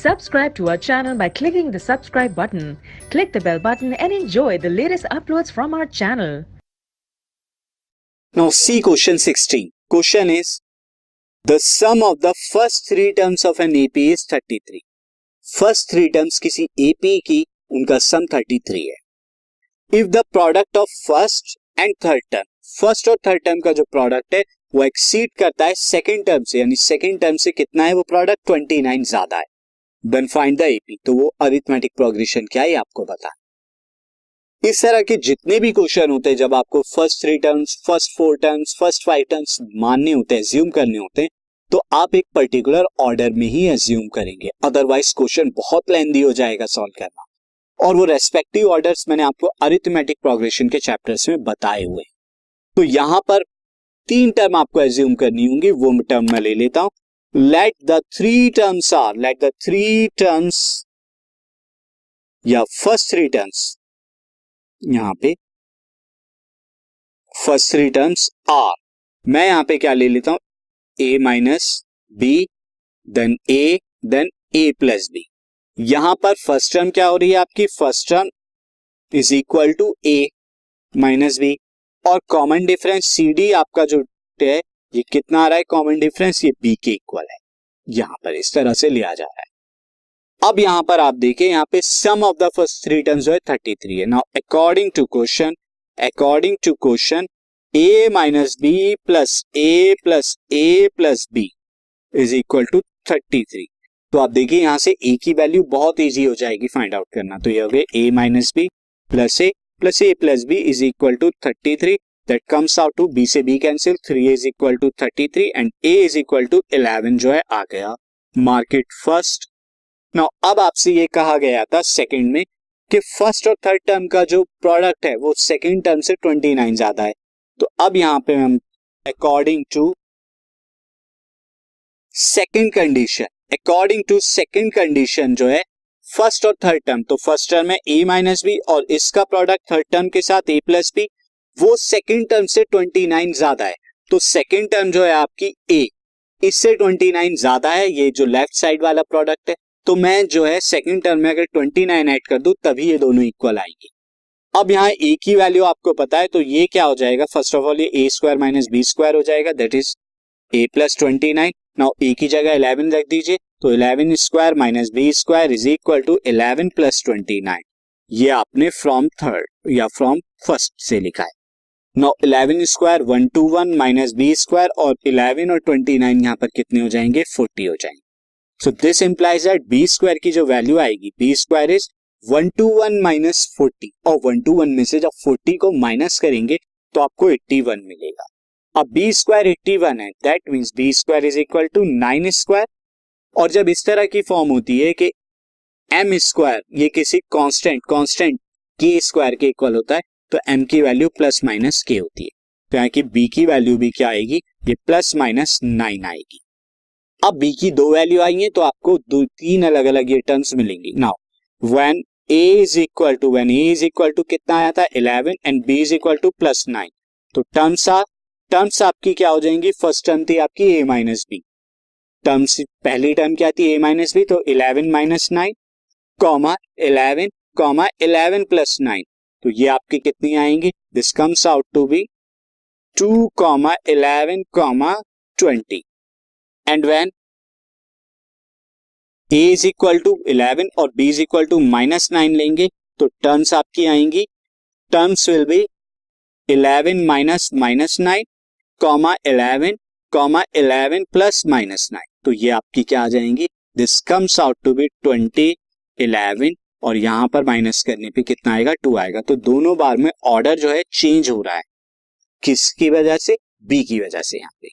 Subscribe to our channel by clicking the subscribe button. Click the bell button and enjoy the latest uploads from our channel. Now see question 16. Question is the sum of the first three terms of an AP is 33. First three terms किसी AP की उनका सम 33 है. If the product of first and third term, first और third term का जो product है वो exceed करता है सेकंड टर्म से, यानी सेकंड टर्म से कितना है वो प्रोडक्ट 29 ज्यादा है, देन फाइंड द एपी. तो वो अरिथमेटिक प्रोग्रेशन क्या है आपको बता. इस तरह के जितने भी क्वेश्चन होते हैं जब आपको first three terms, first four terms, first five terms मानने होते हैं, एज्यूम करने होते हैं, तो आप एक पर्टिकुलर ऑर्डर में ही एज्यूम करेंगे, अदरवाइज क्वेश्चन बहुत लेंथी हो जाएगा सॉल्व करना. और वो रेस्पेक्टिव ऑर्डर्स मैंने आपको अरिथमेटिक प्रोग्रेशन के चैप्टर्स में बताए हुए. तो यहां पर तीन टर्म आपको एज्यूम करनी होंगी, वो टर्म मैं ले लेता हूं. लेट द थ्री टर्म्स या फर्स्ट थ्री टर्म्स, यहां पे फर्स्ट थ्री टर्म्स आर, मैं यहां पे क्या ले लेता हूं, A minus B, then A plus B. यहां पर फर्स्ट टर्म क्या हो रही है आपकी, first term is equal to A minus B, और कॉमन डिफरेंस सी डी आपका जो है ये कितना आ रहा है, कॉमन डिफरेंस ये बी के इक्वल है. यहां पर इस तरह से लिया जा रहा है. अब यहां पर आप देखें, यहां पे sum of the first three terms जो है 33 है. Now according to question A minus B plus A plus B is equal to 33. तो आप देखिए यहां से ए की वैल्यू बहुत इजी हो जाएगी फाइंड आउट करना. तो ये हो गया A minus B plus A plus B is equal to 33. That comes out to be से B cancel, 3 is equal to 33 and A is equal to 11 जो है आ गया. Market first. नाउ अब आपसे ये कहा गया था सेकंड में कि फर्स्ट और थर्ड टर्म का जो प्रोडक्ट है वो सेकंड टर्म से 29 ज्यादा है. तो अब यहां पे हम अकॉर्डिंग टू सेकंड कंडीशन जो है फर्स्ट और थर्ड टर्म, तो फर्स्ट टर्म है ए माइनस बी और इसका प्रोडक्ट थर्ड टर्म के साथ ए प्लस बी, वो सेकंड टर्म से 29 ज्यादा है. तो सेकंड टर्म जो है आपकी ए, इससे 29 ज्यादा है, ये जो लेफ्ट साइड वाला प्रोडक्ट है. तो मैं जो है सेकंड टर्म में अगर 29 ऐड कर दूं तभी ये दोनों इक्वल आएंगे. अब यहाँ ए की वैल्यू आपको पता है, तो ये क्या हो जाएगा, फर्स्ट ऑफ ऑल ये A square minus B square हो जाएगा, that is A plus 29. Now A की जगह 11 रख दीजिए, तो 11 square minus B square is equal to 11 plus 29. ये आपने फ्रॉम थर्ड या फ्रॉम फर्स्ट से लिखा है. Now 11 square 121 minus B square, और 11 और 29 यहाँ पर कितने हो जाएंगे, 40 हो जाएंगे. So this implies that B square की जो वैल्यू आएगी, बी स्क्वायर इज 121 माइनस 40, और 121 में से जब 40 को माइनस करेंगे तो आपको 81 मिलेगा. अब बी स्क्वायर 81 है, that means B square is equal to 9 square. और जब इस तरह की फॉर्म होती है कि एम स्क्वायर ये किसी कांस्टेंट के स्क्वायर के इक्वल होता है, तो एम की वैल्यू प्लस माइनस के होती है. तो यहाँ की बी की वैल्यू भी क्या आएगी, ये प्लस माइनस 9 आएगी. अब बी की दो वैल्यू आई है तो आपको तीन अलग अलग ये टर्म्स मिलेंगी. Now when A is equal to कितना आया था, 11 and B is equal to plus 9. तो टर्म्स आपकी क्या हो जाएंगी, फर्स्ट टर्म थी आपकी ए माइनस बी, टर्म्स पहली टर्म क्या थी ए माइनस बी, तो 11 माइनस 9 कॉमा 11 प्लस 9. तो ये आपकी कितनी आएंगी, this comes out to be 2 11 20. And when a is equal to 11 और b is equal to minus 9 लेंगे तो टर्म्स आपकी आएंगी, terms will be 11 minus 9 comma 11 plus minus 9. तो ये आपकी क्या आ जाएंगी, this comes out to be 20 11, और यहां पर माइनस करने पे कितना आएगा, 2 आएगा. तो दोनों बार में ऑर्डर जो है चेंज हो रहा है, किसकी वजह से, बी की वजह से. यहाँ पे